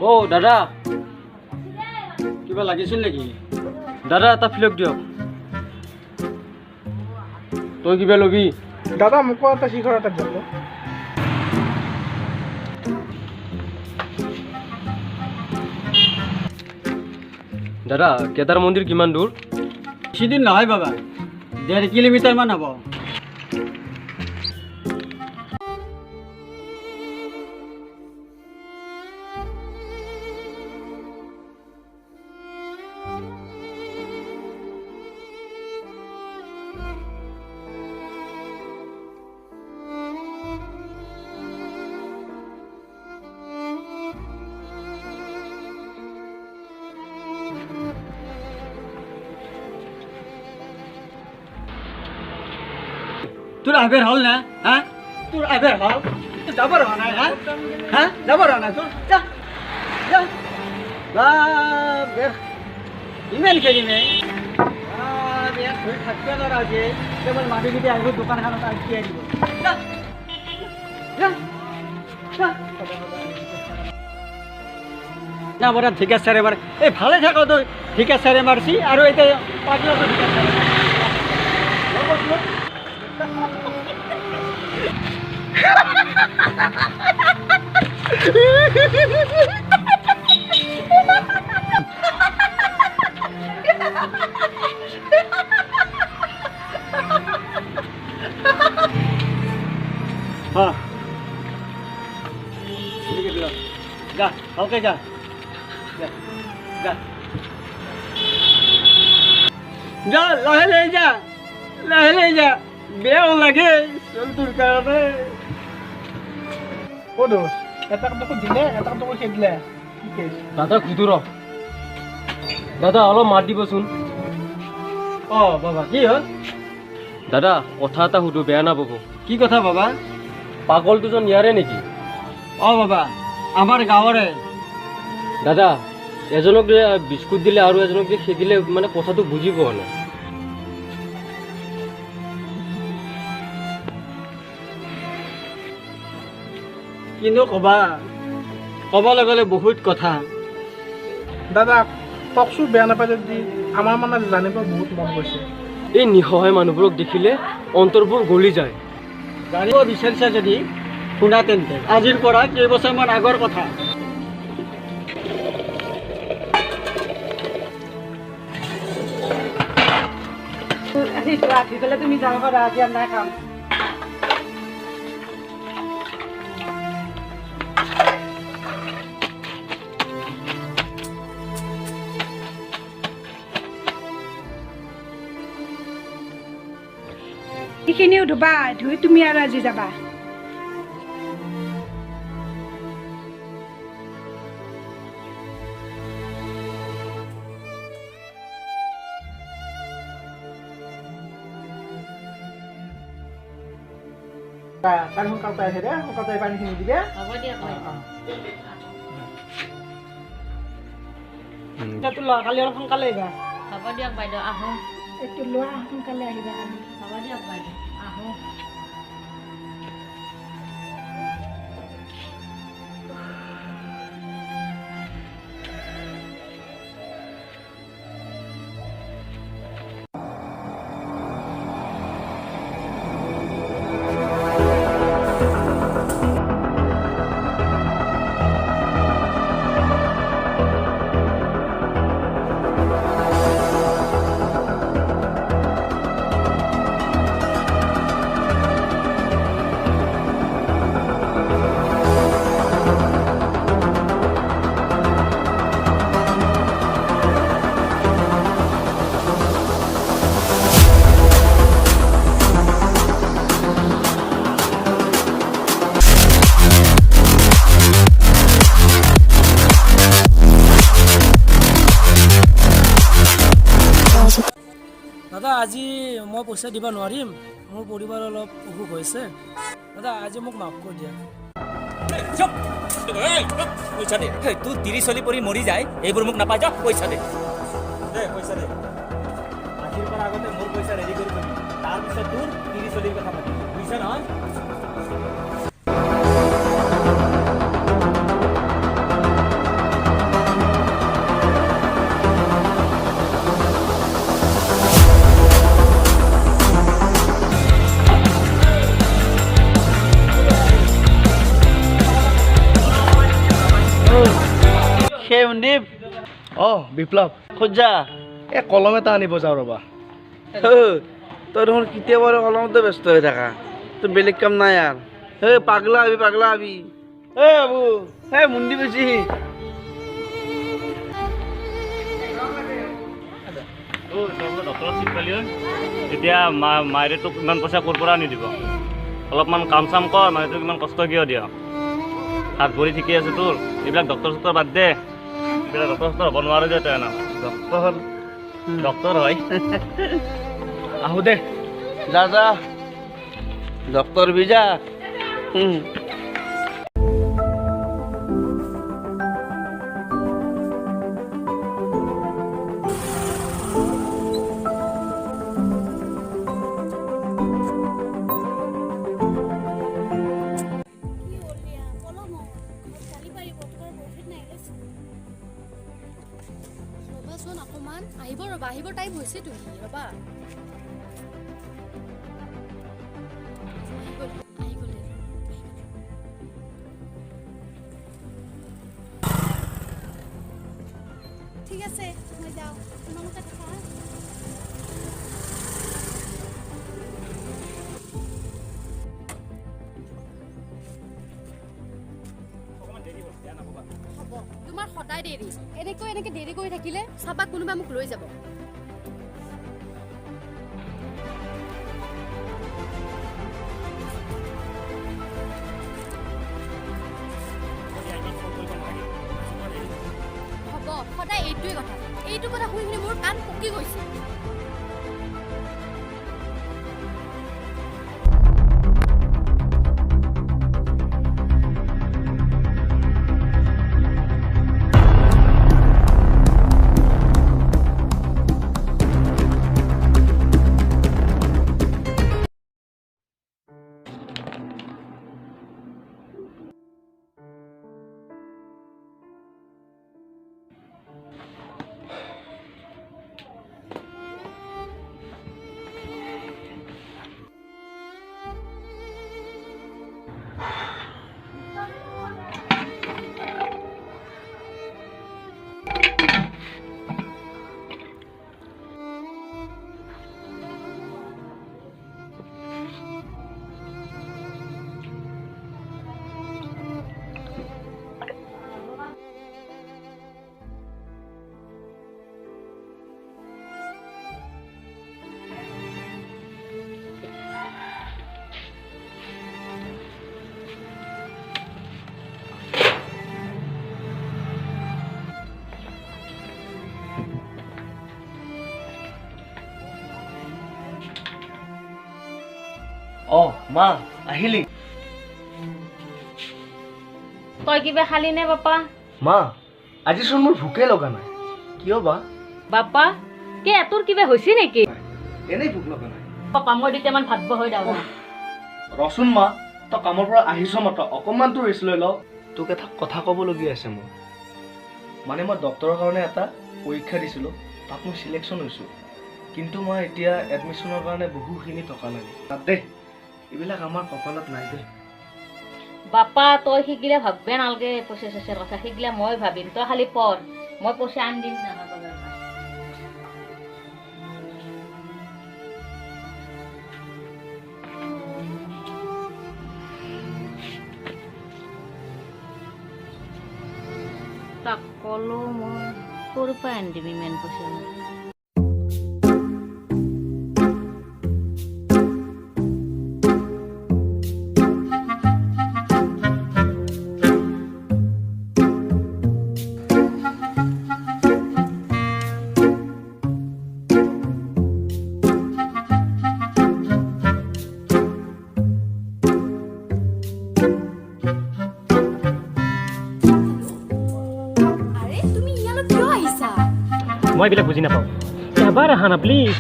ও দাদা কিবা লাগিছিল নেকি? দাদা এটা ফিলক দিয়ক। তই কিবা লবি? দাদা মোকো এটা শিখৰ এটা দিয়ক। দাদা কেদাৰ মন্দিৰ কিমান দূৰ? বেছি দিন নহয় বাবা, 1.5 কিলোমিটাৰমান হ'ব। তোৰ আবেৰ হ'ল না? হা তোৰ আবেৰ হ'ল? তোৰ যাবৰ হোৱা নাই? হা হা যাবৰ হোৱা নাই তোৰ? যা যা বেৰ ইমান খেলিমে থাকিব নোৱাৰা হৈছে। কেৱল মানুহকেইটা আহিব দোকানখনত আহি আহিব। যা যা যা না বৰা ঠিক আছে ৰে মাৰে। এই ভালে থাকো তই, ঠিক আছে ৰে মাৰছি আৰু এতিয়া পাগলাটো ঠিক আছে। हाँ जा ओके जा जा जा जा लाहे ले जा बेव लगे चल दूर कर ও দোষ এটা কামটো দিলে এটা কামটো খেদিলে কি কেছ? দাদা কুদুৰ দাদা অলপ মাত দিবচোন। অঁ বাবা কি হ'ল? দাদা কথা এটা সুধো, বেয়া নাপাব। কি কথা বাবা? পাগল দুজন ইয়াৰে নেকি? অঁ বাবা আমাৰ গাঁৱৰে। দাদা এজনক বিস্কুট দিলে আৰু এজনক খেদিলে মানে কথাটো বুজি পোৱা নাই। কিনো ক'বা, ক'বলৈ গ'লে বহুত কথা। দাদা কওকচোন, বেয়া নাপায় যদি। আমাৰ মানে জানিব বহুত মন গৈছে। এই নিসহায় মানুহবোৰক দেখিলে অন্তৰবোৰ গলি যায়। জানিব বিচাৰিছা যদি শুনা তেন্তে, আজিৰ পৰা কেইবছৰমান আগৰ কথা। ৰাখি পেলাই তুমি যাব পাৰা, আজি আৰু নাই কাম। সেইখিনিও ধুবা, ধুই তুমি আৰু আজি যাবা। কালি সোনকালতে আহে দে, সোনকালতে পানীখিনি দিবে। হ'ব দিয়ক কালি অলপ সোনকালে আহিবা। হ'ব দিয়ক বাইদেউ, আহোঁ। এইটো লোৱা, সোনকালে আহিবা কালি। হ'ব দিয়ক বাইদেউ, আহোঁ। দাদা আজি মই পইচা দিব নোৱাৰিম, মোৰ পৰিবাৰ অলপ অসুখ হৈছে। দাদা আজি মোক মাফ কৰি দিয়া। পইচা দে, তোৰ তিৰি চলি পৰি মৰি যায়, এইবোৰ মোক নাপাই। যা পইচা দে, পইচা দে। আজিৰ পৰা আগতে মোৰ পইচা ৰেডি কৰি থবি, তাৰপিছত তোৰ তিৰি চলিৰ কথা পাতিম, বুজিছা নহয়? মনদীপ বিপ্লৱ খোজা এই কলম এটা আনিব যাওঁ ৰ'বা তই দেখোন কেতিয়াবা কলমতে ব্যস্ত হৈ থাকা তোৰ বেলেগ কাম নাই আৰু পাগলা আবি বাবু মনদীপ বেছি ডক্টৰৰ চিট পালি এতিয়া মায়েৰে তোক ইমান পইচা ক'ৰ পৰা আনি দিব অলপমান কাম চাম কৰ মানে তোক ইমান কষ্ট কিয় দিয় হাত ভৰি ঠিকে আছে তোৰ এইবিলাক ডক্টৰ চক্টৰ বাদ দে এইবিলাক ডক্টৰ চক্টৰ হ'ব নোৱাৰে যে তই ডক্টৰ হয় আহো দে যা ডক্টৰ বিজা আহিব টাইম হৈছে তুমি ৰবা ঠিক আছে মই যাওঁ তোমালোকে থাকা হ'ব তোমাৰ সদায় দেৰি এনেকে দেৰি কৰি থাকিলে চাবা কোনোবা মোক লৈ যাব হ'ব সদায় এইটোৱে কথা এইটো কথা শুনি মোৰ কাণ পকি গৈছে মা আহিলি তই কিবা খালি নে বাপা মা আজিচোন মোৰ ভোকে লগা নাই কিয় বা বাপা কে তোৰ কিবা হৈছে নেকি এনেই ভোক লগা নাই পাপা মই দুটামান ভাত বহাই দাও ৰচোন মা তই কামৰ পৰা আহিছ মাত্ৰ অকণমান তোৰ ৰেষ্ট লৈ ল তোক এটা কথা ক'বলগীয়া আছে মোৰ মানে মই ডক্টৰৰ কাৰণে এটা পৰীক্ষা দিছিলোঁ তাত মই চিলেকশ্যন হৈছোঁ কিন্তু মই এতিয়া এডমিশ্যনৰ কাৰণে বহুখিনি টকা লাগে তাত দে এইবিলাক আমাৰ কপালত নাই দে বাপা তই শিকিলে ভাববে নালগে পইচা চইচাৰ কথা শিকিলে মই ভাবিম তই খালি পঢ় মই পইচা আনি দিম জানা তাক কলো মই ক'ৰ পৰা আনি দিম ইমান পইচা মই এইবিলাক বুজি নাপাওঁ এবাৰ আহা না প্লিজ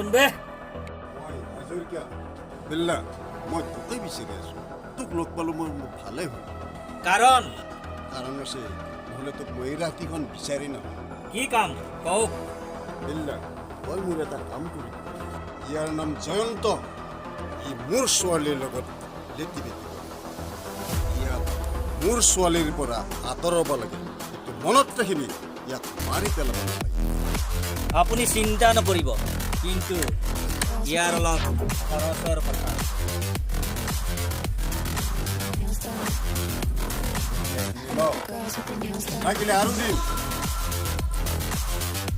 কোন বে মই হাজৰিকা বিল্লা মই তোকে বিচাৰি আছোঁ তোক লগ পালোঁ মই ভালেই হ'ল কাৰণ কাৰণ আছে নহ'লে তোক মই এই ৰাতিখন বিচাৰি নাপাওঁ কি কাম কওক বিল্লা তই মোৰ এটা কাম কৰিবি ইয়াৰ নাম জয়ন্ত ই মোৰ ছোৱালীৰ লগত লেটি বেটি ইয়াক মোৰ ছোৱালীৰ পৰা আঁতৰাব লাগে কিন্তু মনত ৰাখিবি ইয়াক মাৰি পেলাব লাগে আপুনি চিন্তা নকৰিব কিন্তু ইয়াৰ অলপ খৰচৰ কথা লাগিলে আৰু দিম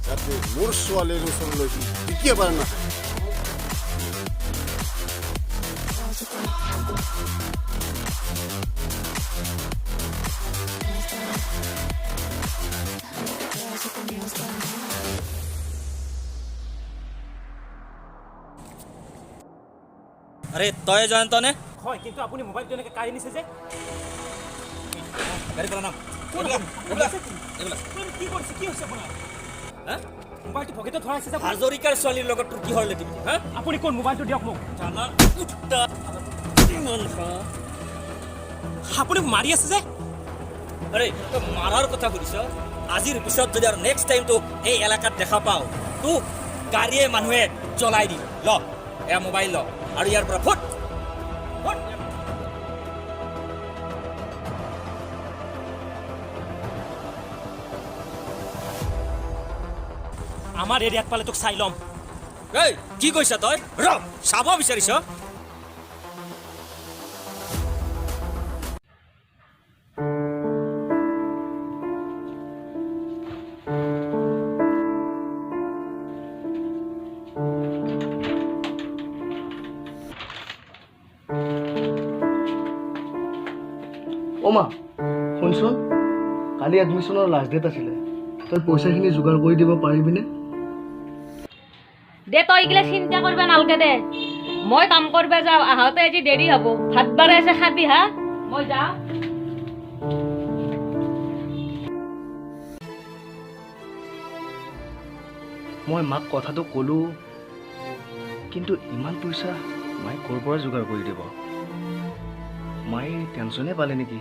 যাতে মোৰ ছোৱালীৰ ওচৰলৈ দ্বিতীয়বাৰ নাহে আৰে তই জয়ন্ত নে হয় কিন্তু আপুনি মোবাইলটো এনেকৈ কাঢ়ি নিছে যে গাড়ী পৰা নাম কি কৰিছে কি হৈছে আপোনাৰ মোবাইলটো পকেটত ধৰাইছে যে হাজৰিকাৰ ছোৱালীৰ লগত তোৰ কিহৰ লেটি হা আপুনি কোন মোবাইলটো দিয়ক মোক জানা উত্তা ইমান আপুনি মাৰি আছে যে আৰে তই মাৰাৰ কথা সুধিছ আজিৰ পিছত যদি আৰু নেক্সট টাইম তোক এই এলেকাত দেখা পাওঁ তোক গাড়ীয়ে মানুহে জ্বলাই দিম ল এয়া মোবাইল ল আৰু ইয়াৰ পৰা ফুট ফুট আমাৰ এৰিয়াত পালে তোক চাই ল'ম এই কি কৈছা তই ৰ চাব বিচাৰিছ অ' মা শুনচোন কালি এডমিশ্যনৰ লাষ্ট ডেট আছিলে তই পইচাখিনি যোগাৰ কৰি দিব পাৰিবিনে দে তই এইগিলা চিন্তা কৰিব নালগে দে মই কাম কৰিব যাওঁ আহোঁতে আজি দেৰি হ'ব ভাত বাৰে আছে খাবি হা মই যাওঁ মই মাক কথাটো ক'লোঁ কিন্তু ইমান পইচা মায়ে ক'ৰ পৰা যোগাৰ কৰি দিব মায়ে টেনশ্যনে পালে নেকি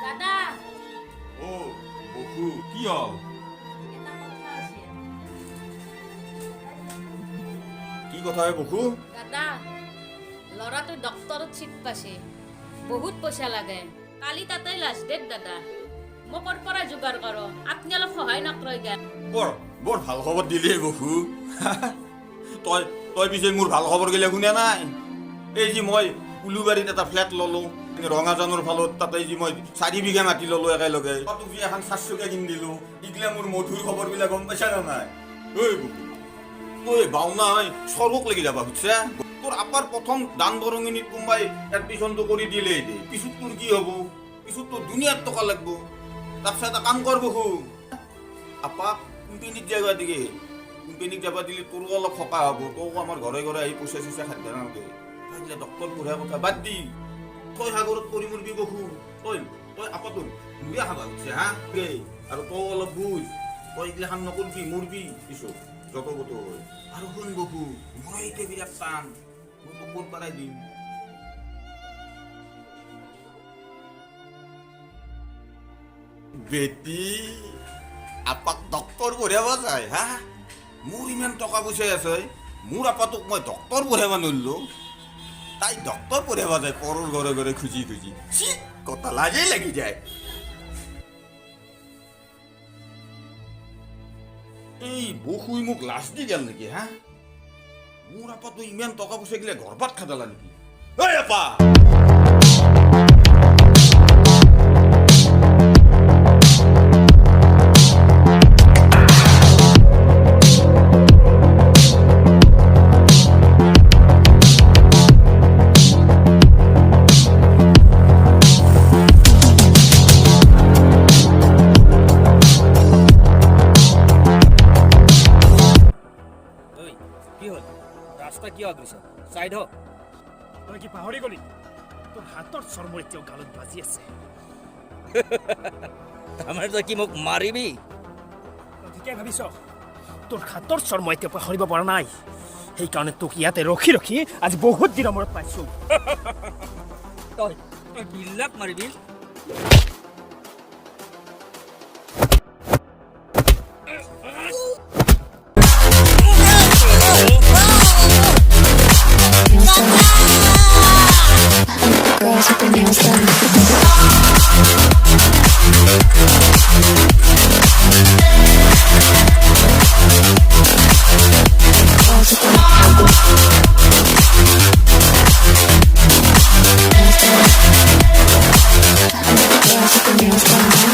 দাদা কি হ'ল কি কথা হে বকু দাদা ল'ৰাটো ডক্টৰত চিট পাইছে বহুত পইচা লাগে কালি তাতে লাষ্ট ডেট দাদা মই ক'ৰ পৰা যোগাৰ কৰোঁ আপুনি অলপ সহায় নকৰে গা বৰ ভাল খবৰ দিলি বকু তই তই পিছে মোৰ ভাল খবৰ গেলে শুনা নাই এই যি মই উলুবাৰীত এটা ফ্লেট ল'লোঁ ৰঙাজানৰ ফালত তাতে যি মই 4 বিঘা মাটি ল'লোঁ একেলগে তোক যি এখন 400কে কিনি দিলোঁ এইগিলা মোৰ মধুৰ খবৰবিলাক গম পাইছা নে নাই ঐ বকু তই বাওনা হয় স্বৰ্গক লাগি যাবা খুজিছা তোৰ আপাৰ প্ৰথম দান বৰঙণিত কোনোবাই এডমিশ্যনটো কৰি দিলেই দে পিছত তোৰ কি হ'ব পিছত তোৰ দুনিয়াত টকা লাগব তাৰপিছত এটা কাম কৰ বকু আপাক কোম্পানীত যাবা দিকে কোম্পানীত যাবা দিলে তোৰো অলপ সকাহ হ'ব তইও আমাৰ ঘৰে ঘৰে আহি পইচা চইচা খাদ্য নালাগে থাকিলে ডক্টৰ পঢ়াৰ কথা বাদ দি তই সাগৰত পৰি মৰিবি বকু তই তই আপাটোৰ মুৰিয়া খাবা খুজিছে হা আৰু তই অলপ বুজ তই এইগিলাখান নকৰিবি মৰবি পিছত যত গত হয় আৰু শুন বকু মোৰ এইটো বিৰাট টান মই তোক ক'ত পাৰাই দিম বেটি আপাক ডক্টৰ পঢ়াব যায় হা মোৰ ইমান টকা পইচা আছে মোৰ আপাটোক মই ডক্টৰ পঢ়াব নোৱাৰিলোঁ তাই ডক্টৰ পঢ়াব যায় পৰৰ ঘৰে ঘৰে খুজি খুজি কথা লাজেই লাগি যায় এই বকুই মোক লাজ দি গেল নেকি হা মোৰ আপাতো ইমান টকা পইচা গিলে ঘৰপাত খাদালা নেকি ঐ আপা ৰাস্তা কিয় আগৰিছ চাইড হ তই কি পাহৰি গলি তোৰ হাতৰ চৰ্ম এতিয়াও গালত বাজি আছে তাৰমানে তই কি মোক মাৰিবি তই ঠিকে ভাবিছ তোৰ হাতৰ চৰ্ম এতিয়া পাহৰিব পৰা নাই সেইকাৰণে তোক ইয়াতে ৰখি ৰখি আজি বহুত দিনৰ মূৰত পাইছোঁ তই তই বিলাক মাৰিবি Girls with their nails done. Girls with their nails done.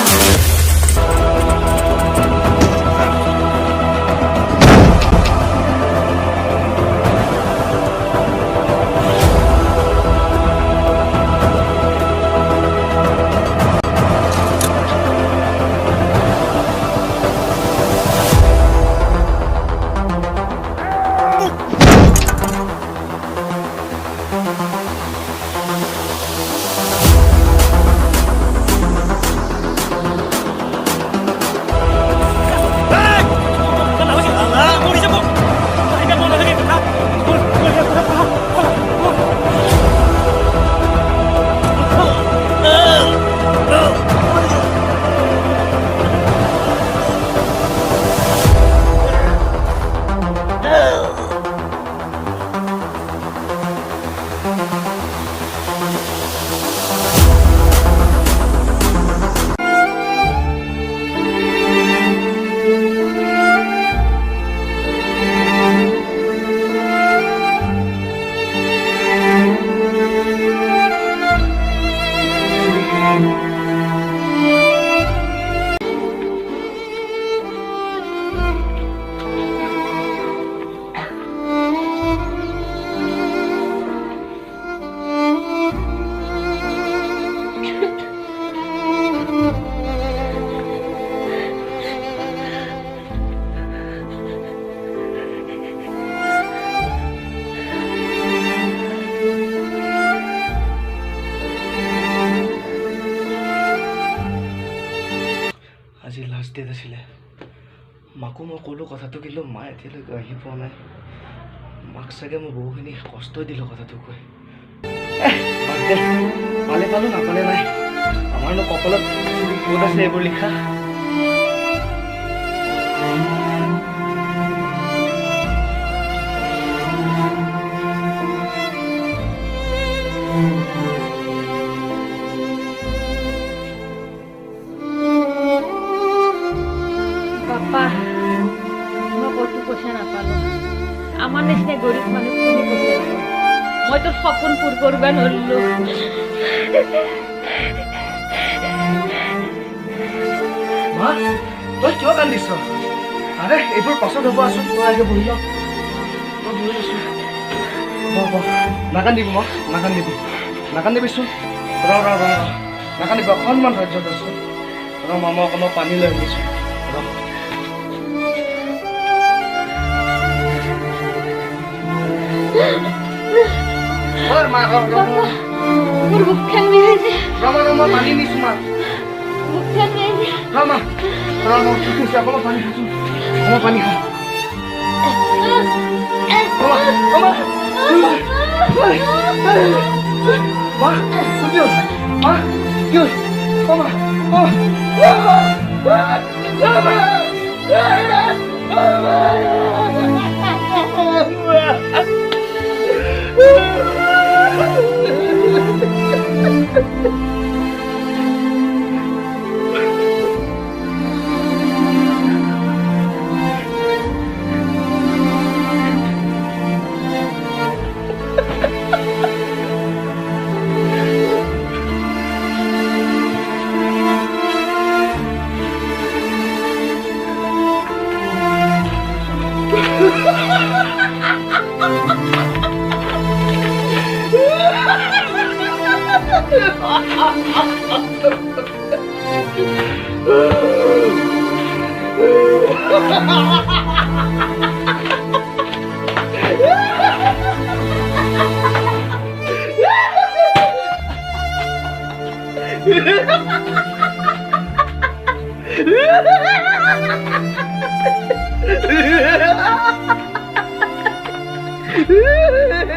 আজি লাষ্ট ডেট আছিলে মাকো মই ক'লোঁ কথাটো কিন্তু মা এতিয়ালৈকে আহি পোৱা নাই মাক চাগে মই বহুখিনি কষ্টই দিলোঁ কথাটো কৈ বাদ দে পালে পালোঁ নাপালে নাই আমাৰনো কপালত ক'ত আছে এইবোৰ লিখা বাপা মই ক'তো পইচা নাপালোঁ আমাৰ নিচিনা গৰীব মানুহ কোনো পইচা নাপাওঁ মই তোৰ সপোন পূৰ কৰিব নোৱাৰিলোঁ মা তই কিয় কান্দিছ আৰে এইবোৰ পাছত হ'ব আছোন তই আগে বহি ল তই বহি আছোঁ নাকান্দিবি মই নাকান্দিবিচোন নাকান্দিবি অকণমান ধৈৰ্য ধৰচোন মা মই অকণমান পানী লৈ আহিছোঁ মা মোৰ মুখখন মিলাইছে মই পানী নিছোঁ মা মুখখন মিলাইছে মা অকণমান পানী খাচোন অকণমান পানী খা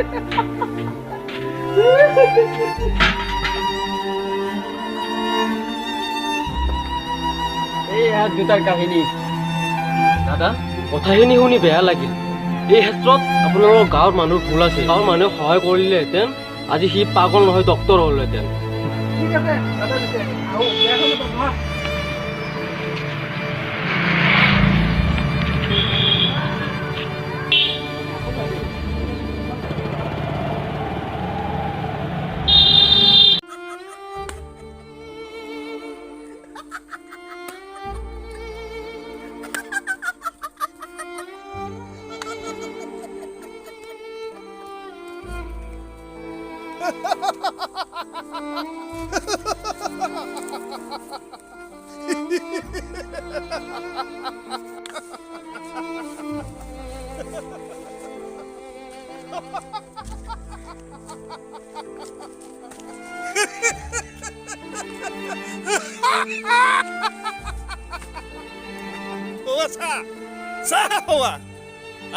এই হাত দুটাৰ কাহিনী দাদা কথাখিনি শুনি বেয়া লাগিল এই ক্ষেত্ৰত আপোনালোকৰ গাঁৱৰ মানুহ ভুল আছে গাঁৱৰ মানুহে সহায় কৰিলেহেঁতেন আজি সি পাগল নহয় ডক্তৰ হ'লহেঁতেন ঠিক আছে দাদা পিছে আহো বেয়া হ'লে বাবা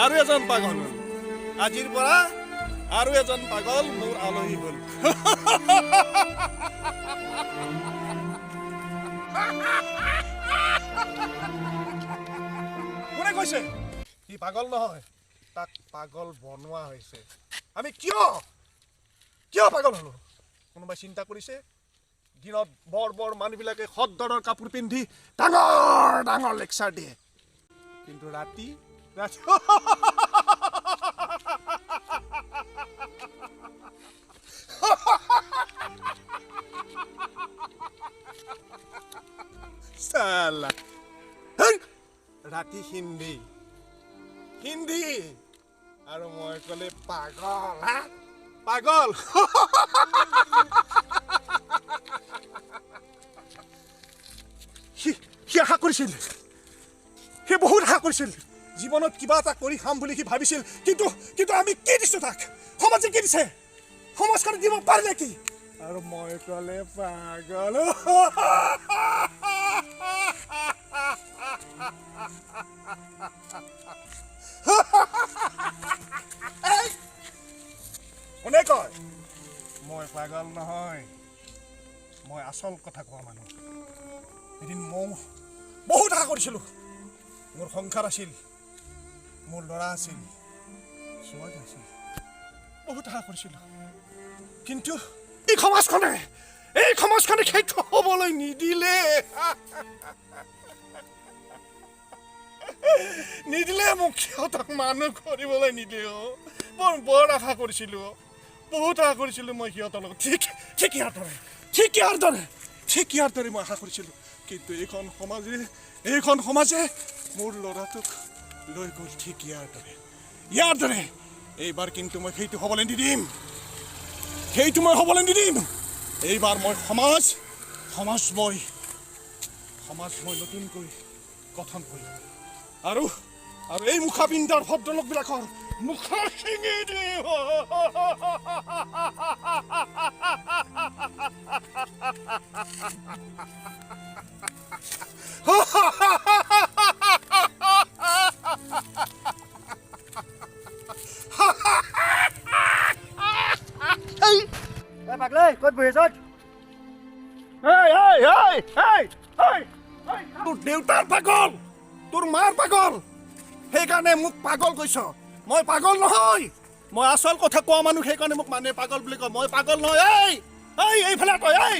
আৰু এজন পাগল হ'ল আজিৰ পৰা আৰু এজন পাগল মোৰ আলহী হ'ল কোনে কৈছে সি পাগল নহয় তাক পাগল বনোৱা হৈছে আমি কিয় পাগল হলো কোনোবাই চিন্তা কৰিছে দিনত বৰ মানুহবিলাকে সদৰৰ কাপোৰ পিন্ধি ডাঙৰ লেকচাৰ দিয়ে কিন্তু ৰাতি ৰাতি হিন্দী আৰু মই ক'লে পাগল সি আশা কৰিছিল সি বহুত আশা কৰিছিল জীৱনত কিবা এটা কৰি খাম বুলি সি ভাবিছিল কিন্তু আমি কি দিছো তাক সমাজে কি দিছে সমাজখনে দিব পাৰিলে কি আৰু মই ক'লে পাগল কোনে কয় মই পাগল নহয় মই আচল কথা কোৱা মানুহ এদিন মই বহুত আশা কৰিছিলো মোৰ সংসাৰ আছিল মোৰ ল'ৰা আছিল ছোৱালী আছিল বহুত আশা কৰিছিলো কিন্তু এই সমাজখনে সেইটো হ'বলৈ নিদিলে মোক সিহঁতক মানুহ কৰিবলৈ নিদিলে বৰ আশা কৰিছিলো বহুত আশা কৰিছিলো মই সিহঁতৰ লগত ঠিক ইয়াৰ দৰে মই আশা কৰিছিলো কিন্তু এইখন সমাজে মোৰ ল'ৰাটোক লৈ গ'ল ঠিক ইয়াৰ দৰে এইবাৰ কিন্তু মই সেইটো হ'বলৈ নিদিম এইবাৰ মই সমাজ মই নতুনকৈ গঠন কৰিম আৰু এই মুখা পিন্ধাৰ ভদ্ৰলোকবিলাকৰ মুখা ছিঙি দিম পাগলে ক'ত বহি আছ তোৰ দেউতাৰ পাগল তোৰ মাৰ পাগল সেইকাৰণে মোক পাগল কৈছ মই পাগল নহয় মই আচল কথা কোৱা মানুহ সেইকাৰণে মোক মানুহে পাগল বুলি কয় মই পাগল নহয় এইফালে তই